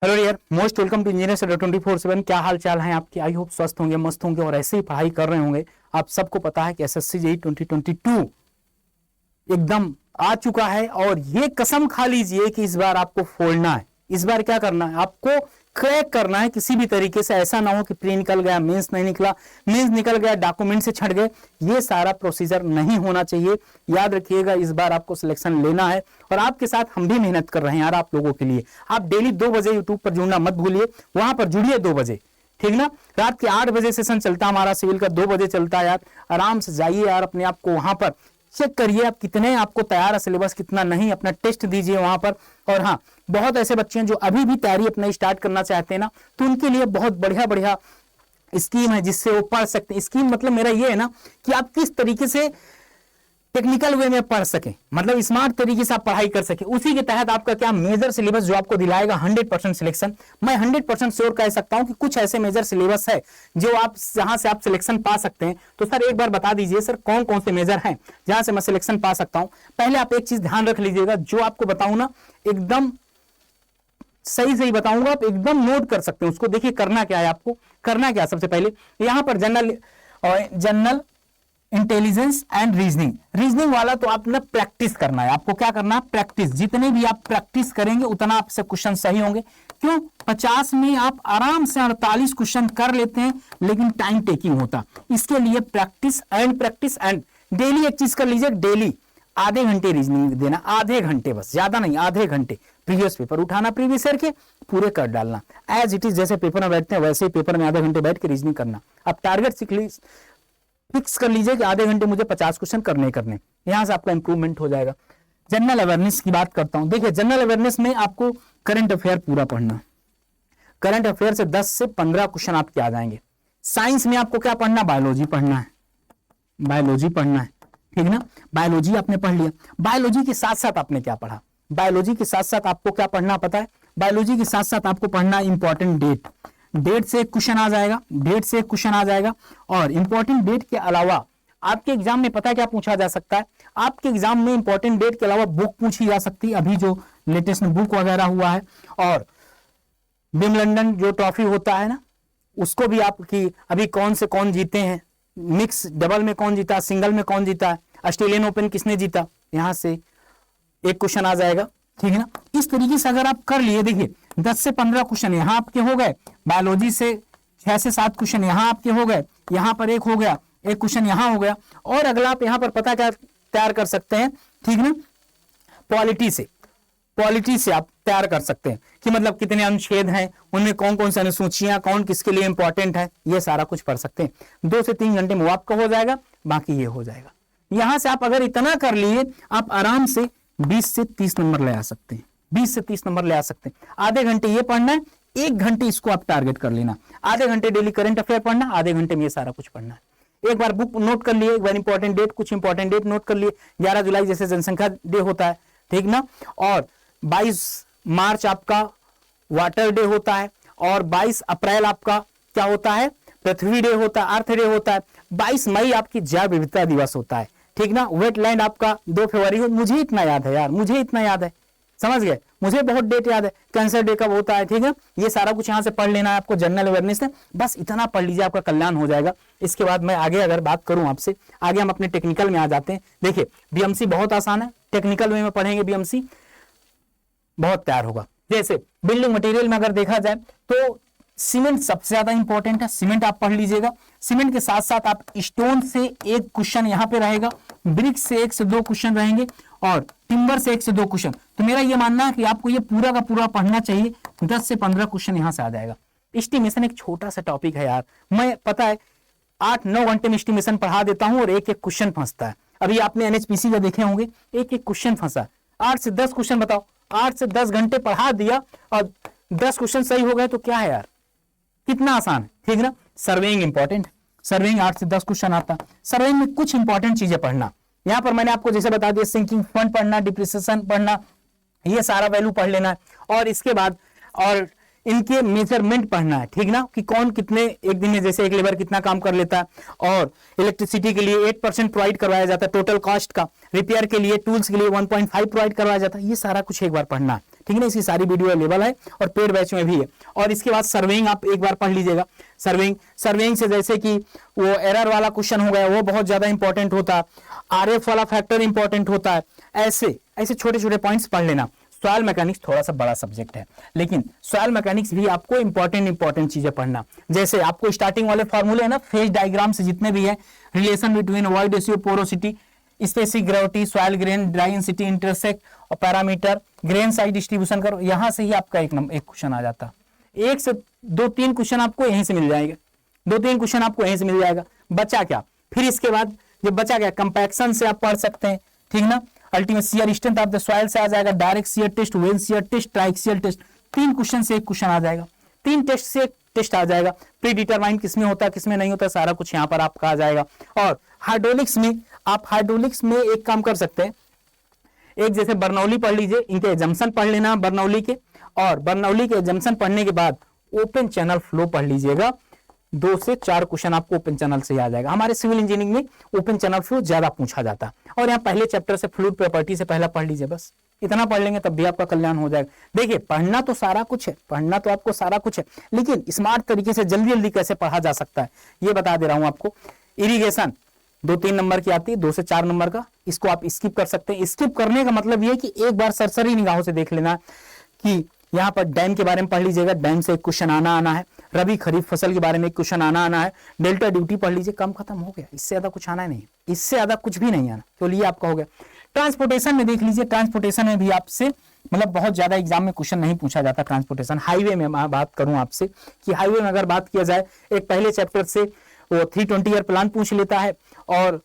Hello यार, most welcome to engineer 24/7। क्या हाल चाल है आपके? आई होप स्वस्थ होंगे, मस्त होंगे और ऐसे ही पढ़ाई कर रहे होंगे। आप सबको पता है कि एसएससी जेईई 2022 एकदम आ चुका है और ये कसम खा लीजिए कि इस बार आपको फोड़ना है। इस बार क्या करना है? आपको क्रैक करना है किसी भी तरीके से। ऐसा ना हो कि प्री निकल गया, मेंस नहीं निकला, मेंस निकल गया, डॉक्यूमेंट से छट गए। ये सारा प्रोसीजर नहीं होना चाहिए। याद रखिएगा, इस बार आपको सिलेक्शन लेना है और आपके साथ हम भी मेहनत कर रहे हैं यार आप लोगों के लिए। आप डेली 2 बजे यूट्यूब पर जुड़ना मत भूलिए, वहां पर जुड़िए 2 बजे, ठीक ना। रात के 8 बजे सेशन चलता है हमारा सिविल का, 2 बजे चलता है यार। आराम से जाइए यार, अपने आप को वहां पर चेक करिए आप कितने आपको तैयार है सिलेबस, कितना नहीं। अपना टेस्ट दीजिए वहां पर। और हाँ, बहुत ऐसे बच्चे हैं जो अभी भी तैयारी अपना स्टार्ट करना चाहते हैं ना, तो उनके लिए बहुत बढ़िया बढ़िया स्कीम है जिससे वो पढ़ सकते हैं। स्कीम मतलब मेरा ये है ना कि आप किस तरीके से टेक्निकल वे में पढ़ सके, मतलब स्मार्ट तरीके से आप पढ़ाई कर सके। उसी के तहत आपका क्या मेजर सिलेबस जो आपको दिलाएगा 100% सिलेक्शन। मैं 100% श्योर कह सकता हूं कि कुछ ऐसे मेजर सिलेबस है जो आप जहां से आप सिलेक्शन पा सकते हैं। तो सर एक बार बता दीजिए सर कौन कौन से मेजर हैं जहां से मैं सिलेक्शन पा सकता हूं। पहले आप एक चीज ध्यान रख लीजिएगा, जो आपको बताऊं ना एकदम सही सही बताऊंगा, आप एकदम नोट कर सकते हैं उसको। देखिए करना क्या है, आपको करना क्या। सबसे पहले यहां पर जनरल इंटेलिजेंस एंड रीजनिंग वाला तो आप ना प्रैक्टिस करना है। आपको क्या करना है? प्रैक्टिस। जितने भी आप प्रैक्टिस करेंगे उतना आपसे क्वेश्चन सही होंगे। क्यों? 50 में आप आराम से 48 क्वेश्चन कर लेते हैं, लेकिन टाइम टेकिंग होता। इसके लिए प्रैक्टिस एंड डेली एक चीज कर लीजिए, डेली आधे घंटे रीजनिंग देना, आधे घंटे बस, ज्यादा नहीं, आधे घंटे। प्रीवियस पेपर उठाना, प्रीवियस ईयर के पूरे कर डालना एज इट इज। जैसे पेपर में बैठते हैं वैसे ही पेपर में आधे घंटे बैठ के रीजनिंग करना। अब टारगेट फिक्स कर लीजिए कि आधे घंटे मुझे 50 क्वेश्चन करने। यहां से आपका इंप्रूवमेंट हो जाएगा। जनरल अवेयरनेस की बात करता हूं। देखिए जनरल अवेयरनेस में आपको करंट अफेयर पूरा पढ़ना। करंट अफेयर से 10 से 15 क्वेश्चन आपके आ जाएंगे। साइंस में आपको क्या पढ़ना? बायोलॉजी पढ़ना है, बायोलॉजी पढ़ना है, ठीक ना। बायोलॉजी आपने पढ़ लिया। बायोलॉजी के साथ साथ आपने क्या पढ़ा? बायोलॉजी के साथ साथ आपको क्या पढ़ना पता है? बायोलॉजी के साथ साथ आपको पढ़ना इंपॉर्टेंट डेट से एक क्वेश्चन आ जाएगा, डेट से एक क्वेश्चन आ जाएगा। और इंपॉर्टेंट डेट के अलावा आपके एग्जाम में पता क्या पूछा जा सकता है? आपके एग्जाम में इंपॉर्टेंट डेट के अलावा बुक पूछी जा सकती है, अभी जो लेटेस्ट में बुक वगैरह हुआ है। और विंबलडन जो ट्रॉफी होता है ना, उसको भी आपकी अभी कौन से कौन जीते हैं, मिक्स डबल में कौन जीता, सिंगल में कौन जीता है, ऑस्ट्रेलियन ओपन किसने जीता, यहां से एक क्वेश्चन आ जाएगा, ठीक है ना। इस तरीके से अगर आप कर लिए, देखिए 10 से 15 क्वेश्चन यहां आपके हो गए। बायोलॉजी से 6 से 7 क्वेश्चन यहां आपके हो गए। यहां पर एक हो गया, एक क्वेश्चन यहां हो गया। और अगला आप यहां पर पता क्या तैयार कर सकते हैं, ठीक ना, पॉलिटी से आप तैयार कर सकते हैं कि मतलब कितने अनुच्छेद हैं, उनमें कौन कौन सी अनुसूचियां, कौन किसके लिए इंपॉर्टेंट है, ये सारा कुछ पढ़ सकते हैं। 2 से 3 घंटे में वो आपका हो जाएगा, बाकी ये हो जाएगा। यहां से आप अगर इतना कर लिए, आप आराम से 20 से 30 नंबर ले आ सकते हैं, 20 से 30 नंबर ले आ सकते हैं। आधे घंटे ये पढ़ना है, 1 घंटे इसको आप टारगेट कर लेना। आधे घंटे डेली करंट अफेयर पढ़ना, आधे घंटे में ये सारा कुछ पढ़ना है। एक बार बुक नोट कर लिए, एक बार इंपॉर्टेंट डेट, कुछ इंपॉर्टेंट डेट नोट कर लिए। 11 जुलाई जैसे जनसंख्या डे होता है, ठीक ना। और 22 मार्च आपका वाटर डे होता है। और 22 अप्रैल आपका क्या होता है? पृथ्वी डे होता है, अर्थ डे होता है। 22 मई आपकी जैव विविधता दिवस होता है, ठीक ना। वेटलैंड आपका 2 फरवरी को। मुझे इतना याद है यार, मुझे इतना याद है, समझ गए, मुझे बहुत डेट याद है। कैंसर डे कब होता है, ठीक है। ये सारा कुछ यहां से पढ़ लेना है आपको जनरल अवेयरनेस में। बस इतना पढ़ लीजिए, आपका कल्याण हो जाएगा। इसके बाद मैं आगे अगर बात करूं आपसे, आगे हम अपने टेक्निकल में आ जाते हैं। देखिए बीएमसी बहुत आसान है, टेक्निकल वे में पढ़ेंगे बीएमसी बहुत तैयार होगा। जैसे बिल्डिंग मटेरियल में अगर देखा जाए तो सीमेंट सबसे ज्यादा इंपॉर्टेंट है, सीमेंट आप पढ़ लीजिएगा। सीमेंट के साथ साथ आप स्टोन से एक क्वेश्चन यहां पे रहेगा, ब्रिक से 1 से 2 क्वेश्चन रहेंगे और टिम्बर से 1 से 2 क्वेश्चन। तो मेरा ये मानना है कि आपको ये पूरा का पूरा पढ़ना चाहिए। 10 से 15 क्वेश्चन यहां से आ जाएगा। एस्टिमेशन एक छोटा सा टॉपिक है यार, मैं पता है 8-9 घंटे में एस्टिमेशन पढ़ा देता हूं और एक एक क्वेश्चन फंसता है। अभी आपने एनएचपीसी का देखे होंगे, एक एक क्वेश्चन फंसा। 8 से 10 क्वेश्चन बताओ, 8 से 10 घंटे पढ़ा दिया और 10 क्वेश्चन सही हो गए तो क्या है यार, कितना आसान है, ठीक ना। सर्वेइंग इंपॉर्टेंट, सर्वेइंग 8 से 10 क्वेश्चन आता है। सर्वेइंग में कुछ इंपॉर्टेंट चीजें पढ़ना, यहां पर मैंने आपको जैसे बता दिया, सिंकिंग फंड पढ़ना, डिप्रिसिएशन पढ़ना, ये सारा वैल्यू पढ़ लेना है। और इसके बाद और इनके मेजरमेंट पढ़ना है, ठीक ना, कि कौन कितने एक दिन में जैसे एक लेबर कितना काम कर लेता है। और इलेक्ट्रिसिटी के लिए 8% प्रोवाइड करवाया जाता है टोटल कॉस्ट का। रिपेयर के लिए, टूल्स के लिए 1.5 प्रोवाइड करवाया जाता है। ये सारा कुछ एक बार पढ़ना है। ठीक है ना। इसकी सारी वीडियो अवेलेबल है और पेड बैच में भी है। और इसके बाद सर्वेइंग आप एक बार पढ़ लीजिएगा। सर्वेइंग से जैसे कि वो एरर वाला क्वेश्चन हो गया, वो बहुत ज्यादा इंपॉर्टेंट होता है। आरएफ वाला फैक्टर इंपॉर्टेंट होता है। ऐसे छोटे छोटे पॉइंट्स पढ़ लेना। सॉइल मैकेनिक्स थोड़ा सा बड़ा सब्जेक्ट है, लेकिन सॉइल मैकेनिक्स भी आपको इंपॉर्टेंट चीजें पढ़ना। जैसे आपको स्टार्टिंग वाले फॉर्मूले है ना, फेज डायग्राम से जितने भी है, relation between void ratio, porosity, specific gravity, soil grain, dry density, intersect और पैरामीटर, ग्रेन साइज डिस्ट्रीब्यूशन करो, यहां से ही आपका एक क्वेश्चन आ जाता। एक से 2-3 क्वेश्चन आपको यहीं से मिल जाएगा, 2-3 क्वेश्चन आपको यहीं से मिल जाएगा। बचा क्या फिर इसके बाद, जब बचा क्या, कंपैक्शन से आप पढ़ सकते हैं, ठीक ना। Ultimate shear strength of the soil से आ जाएगा, direct shear test, vane shear test, triaxial test. 3 question से एक क्वेश्चन आ जाएगा, 3 टेस्ट से एक टेस्ट आ जाएगा। प्री डिटरमाइन किसमें होता है किसमें नहीं होता, सारा कुछ यहाँ पर आपका आ जाएगा। और हाइड्रोलिक्स में आप एक काम कर सकते हैं, एक जैसे बर्नौली पढ़ लीजिए, इनके एजम्पशन पढ़ लेना बर्नौली के, और बर्नौली के एजम्पशन पढ़ने के बाद ओपन चैनल फ्लो पढ़ लीजिएगा। 2 से 4 क्वेश्चन आपको ओपन चैनल से आ जाएगा। हमारे सिविल इंजीनियरिंग में ओपन चैनल फ्लो ज्यादा पूछा जाता है। और यहाँ पहले चैप्टर से फ्लूइड प्रॉपर्टी से पहला पढ़ लीजिए, बस इतना पढ़ लेंगे तब भी आपका कल्याण हो जाएगा। देखिए पढ़ना तो सारा कुछ है, पढ़ना तो आपको सारा कुछ है, लेकिन स्मार्ट तरीके से जल्दी जल्दी कैसे पढ़ा जा सकता है ये बता दे रहा हूं आपको। इरिगेशन 2-3 नंबर की आती है, 2 से 4 नंबर का, इसको आप स्किप कर सकते हैं। स्किप करने का मतलब ये कि एक बार सरसरी निगाहों से देख लेना कि यहाँ पर डैम के बारे में पढ़ लीजिएगा, डैम से एक क्वेश्चन आना है। रबी खरीफ फसल के बारे में एक क्वेश्चन आना है। डेल्टा ड्यूटी पढ़ लीजिए, कम खत्म हो गया, इससे ज्यादा कुछ आना नहीं, इससे ज्यादा कुछ भी नहीं आना, तो ये आपका हो गया। ट्रांसपोर्टेशन में देख लीजिए, ट्रांसपोर्टेशन में भी आपसे मतलब बहुत ज्यादा एग्जाम में क्वेश्चन नहीं पूछा जाता। ट्रांसपोर्टेशन हाईवे में मैं बात करूं आपसे कि हाईवे में अगर बात किया जाए, एक पहले चैप्टर से वो 320 ईयर प्लान पूछ लेता है, और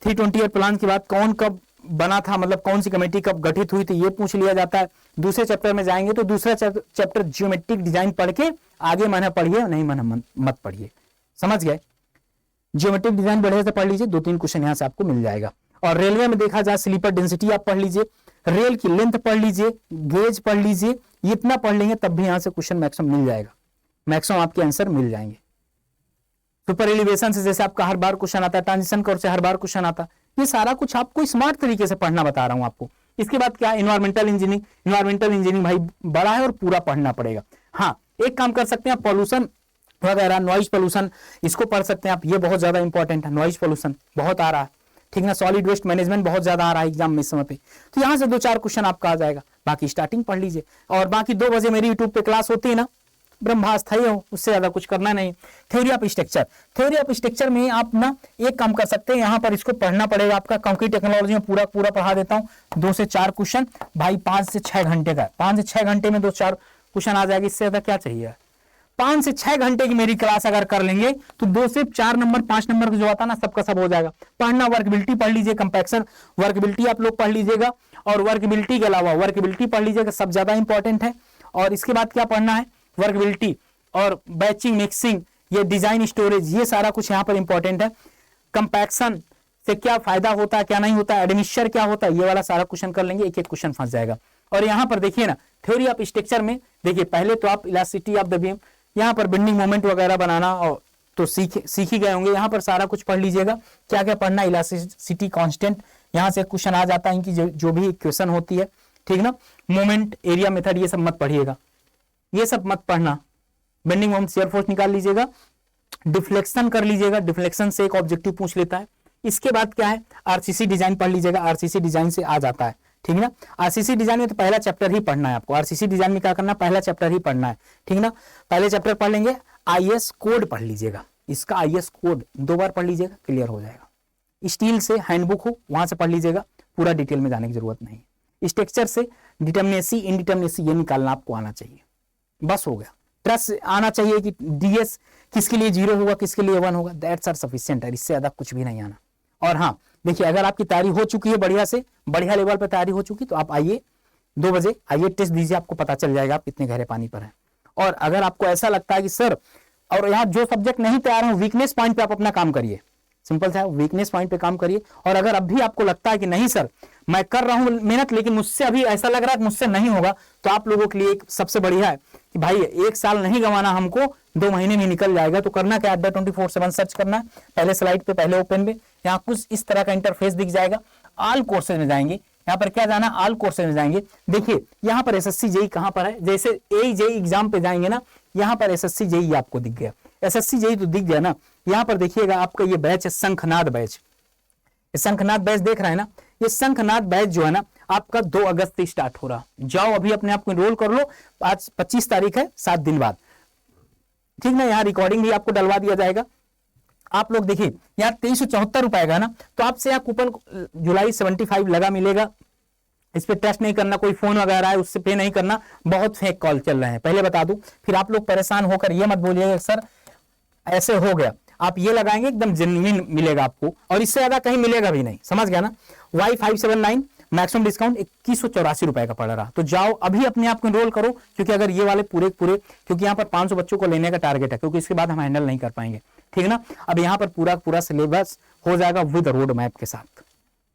320 ईयर प्लान के बाद कौन कब बना था, मतलब कौन सी कमेटी कब गठित हुई थी, ये पूछ लिया जाता है। दूसरे चैप्टर में जाएंगे तो दूसरा चैप्टर जियोमेट्रिक डिजाइन पढ़ के आगे माना पढ़िए, नहीं माना मत पढ़िए, समझ गए। जियोमेट्रिक डिजाइन बढ़िया से पढ़ लीजिए, 2-3 क्वेश्चन यहाँ से आपको मिल जाएगा। और रेलवे में देखा जाए, स्लीपर डेंसिटी आप पढ़ लीजिए, रेल की लेंथ पढ़ लीजिए, गेज पढ़ लीजिए, इतना पढ़ लेंगे तब भी यहाँ से क्वेश्चन मैक्सिमम मिल जाएगा, मैक्सिमम आपके आंसर मिल जाएंगे। सुपर एलिवेशन से जैसे आपका हर बार क्वेश्चन आता है, ट्रांजिशन कर्व से हर बार क्वेश्चन आता है, ये सारा कुछ आपको स्मार्ट तरीके से पढ़ना बता रहा हूं आपको। इसके बाद क्या, इन्वायरमेंटल इंजीनियरिंग भाई बड़ा है और पूरा पढ़ना पड़ेगा। हाँ एक काम कर सकते हैं, पॉल्यूशन वगैरह, नॉइज पॉल्यूशन, इसको पढ़ सकते हैं आप, ये बहुत ज्यादा इंपॉर्टेंट है। नॉइज पॉल्यूशन बहुत आ रहा है, ठीक ना। सॉलिड वेस्ट मैनेजमेंट बहुत ज्यादा आ रहा है एग्जाम में इस समय पे, तो यहाँ से 2-4 क्वेश्चन आपका आ जाएगा। बाकी स्टार्टिंग पढ़ लीजिए, और बाकी 2 बजे मेरी यूट्यूब पे क्लास होती है ना, ब्रह्मास्त्र ही हो, उससे ज्यादा कुछ करना नहीं। थ्योरी ऑफ स्ट्रक्चर में आप ना एक काम कर सकते हैं, यहाँ पर इसको पढ़ना पड़ेगा आपका। कंक्रीट टेक्नोलॉजी में पूरा पढ़ा देता हूँ, 2 से 4 क्वेश्चन भाई, 5 से 6 घंटे का, 5 से 6 घंटे में 2-4 क्वेश्चन आ जाएगा, इससे ज्यादा क्या चाहिए। 5 से 6 घंटे की मेरी क्लास अगर कर लेंगे तो 2 से 4 नंबर 5 नंबर जो आता है ना, सबका सब हो जाएगा। पढ़ना, वर्कबिलिटी पढ़ लीजिए, कंपैक्शन वर्कबिलिटी आप लोग पढ़ लीजिएगा, और वर्कबिलिटी के अलावा वर्कबिलिटी पढ़ लीजिएगा, सब ज्यादा इंपॉर्टेंट है। और इसके बाद क्या पढ़ना है, वर्कबिलिटी और बैचिंग, मिक्सिंग, ये डिजाइन, स्टोरेज, ये सारा कुछ यहाँ पर इंपॉर्टेंट है। कंपैक्शन से क्या फायदा होता है क्या नहीं होता है, एडमिक्सचर क्या होता है, ये वाला सारा क्वेश्चन कर लेंगे, एक एक क्वेश्चन फंस जाएगा। और यहाँ पर देखिए ना, थ्योरी ऑफ स्ट्रक्चर में देखिए, पहले तो आप इलास्टिसिटी ऑफ द बीम, यहाँ पर बेंडिंग मोमेंट वगैरह बनाना और तो सीख ही गए होंगे। यहाँ पर सारा कुछ पढ़ लीजिएगा, क्या क्या पढ़ना, इलास्टिसिटी कांस्टेंट, यहाँ से क्वेश्चन आ जाता है इनकी जो भी इक्वेशन होती है, ठीक ना। मोमेंट, एरिया मेथड, ये सब मत पढ़िएगा, ये सब मत पढ़ना। बेंडिंग मोमेंट, शियर फोर्स निकाल लीजिएगा, डिफ्लेक्शन कर लीजिएगा, डिफ्लेक्शन से एक ऑब्जेक्टिव पूछ लेता है। इसके बाद क्या है, आरसीसी डिजाइन पढ़ लीजिएगा, आरसीसी डिजाइन से आ जाता है, ठीक ना। आरसीसी डिजाइन में तो पहला चैप्टर ही पढ़ना है आपको, आरसीसी डिजाइन में क्या करना है, पहला चैप्टर ही पढ़ना है, ठीक ना। पहले चैप्टर पढ़ लेंगे, आईएस कोड पढ़ लीजिएगा, इसका आईएस कोड 2 बार पढ़ लीजिएगा, क्लियर हो जाएगा। स्टील से हैंडबुक हो, वहां से पढ़ लीजिएगा, पूरा डिटेल में जाने की जरूरत नहीं। स्ट्रक्चर से डिटर्मिनेसी, इनडिटर्मिनेसी, ये निकालना आपको आना चाहिए, बस हो गया। ट्रस्ट आना चाहिए कि डीएस किसके लिए 0 होगा, किसके लिए 1 होगा, दैट्स आर सफिशिएंट है, इससे ज्यादा कुछ भी नहीं आना। और हाँ देखिए, अगर आपकी तैयारी हो चुकी है बढ़िया से, बढ़िया लेवल पर तैयारी हो चुकी, तो आप आइए 2 बजे आइए, टेस्ट दीजिए, आपको पता चल जाएगा आप कितने गहरे पानी पर हैं। और अगर आपको ऐसा लगता है कि सर, और यहाँ जो सब्जेक्ट नहीं तैयार है, वीकनेस पॉइंट पे आप अपना काम करिए, सिंपल सा वीकनेस पॉइंट पे काम करिए। और अगर अभी आपको लगता है कि नहीं सर मैं कर रहा हूं मेहनत, लेकिन मुझसे अभी ऐसा लग रहा है कि मुझसे नहीं होगा, तो आप लोगों के लिए एक सबसे बढ़िया है कि भाई 1 साल नहीं गंवाना हमको, 2 महीने में निकल जाएगा। तो करना क्या, अड्डा 24/7 सर्च करना है, पहले स्लाइड पे, पहले ओपन पे, यहाँ कुछ इस तरह का इंटरफेस दिख जाएगा। ऑल कोर्सेज में जाएंगे, यहाँ पर क्या जाना, ऑल कोर्सेज में जाएंगे। देखिए यहाँ पर एसएससी जेई कहाँ पर है, जैसे ए जेई एग्जाम पे जाएंगे ना, यहाँ पर एसएससी जेई आपको दिख गया, एसएससी जेई तो दिख गया ना। यहाँ पर देखिएगा आपका ये बैच है शंखनाद बैच, शंखनाद बैच देख रहे हैं ना, ये शंखनाद बैच जो है ना आपका 2 अगस्त से स्टार्ट हो रहा। जाओ अभी अपने आप को एनरोल कर लो, आज 25 तारीख है, 7 दिन बाद, ठीक ना। यहाँ रिकॉर्डिंग भी आपको डलवा दिया जाएगा। आप लोग देखिए यहाँ 2374 रुपए का ना, तो आपसे यहाँ कूपन जुलाई 75 लगा मिलेगा। इस पे टेस्ट नहीं करना, कोई फोन वगैरह है उससे पे नहीं करना, बहुत फेक कॉल चल रहे हैं, पहले बता दूं। फिर आप लोग परेशान होकर ये मत बोलिएगा सर ऐसे हो गया। आप ये लगाएंगे एकदम जेन्युइन मिलेगा आपको, और इससे ज्यादा कहीं मिलेगा भी नहीं, समझ गया ना। Y579 मैक्सिमम डिस्काउंट 2184 रुपए का पड़ रहा। तो जाओ अभी अपने आप को एनरोल करो, क्योंकि अगर ये वाले पूरे क्योंकि यहाँ पर 500 बच्चों को लेने का टारगेट है, क्योंकि इसके बाद हम हैंडल नहीं कर पाएंगे, ठीक है ना। अब यहाँ पर पूरा सिलेबस हो जाएगा विद रोड मैप के साथ।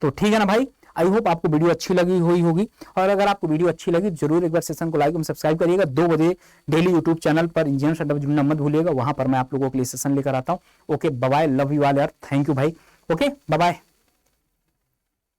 तो ठीक है ना भाई, आई होप आपको वीडियो अच्छी लगी हुई होगी, और अगर आपको वीडियो अच्छी लगी जरूर एक बार सेशन को लाइक और सब्सक्राइब करिएगा। 2 बजे डेली यूट्यूब चैनल पर इंजीनियर अड्डा जुड़ना मत भूलिएगा, वहां पर मैं आप लोगों के लिए सेशन लेकर आता हूँ। Okay bye, love you all यार, थैंक यू भाई, ओके बाय।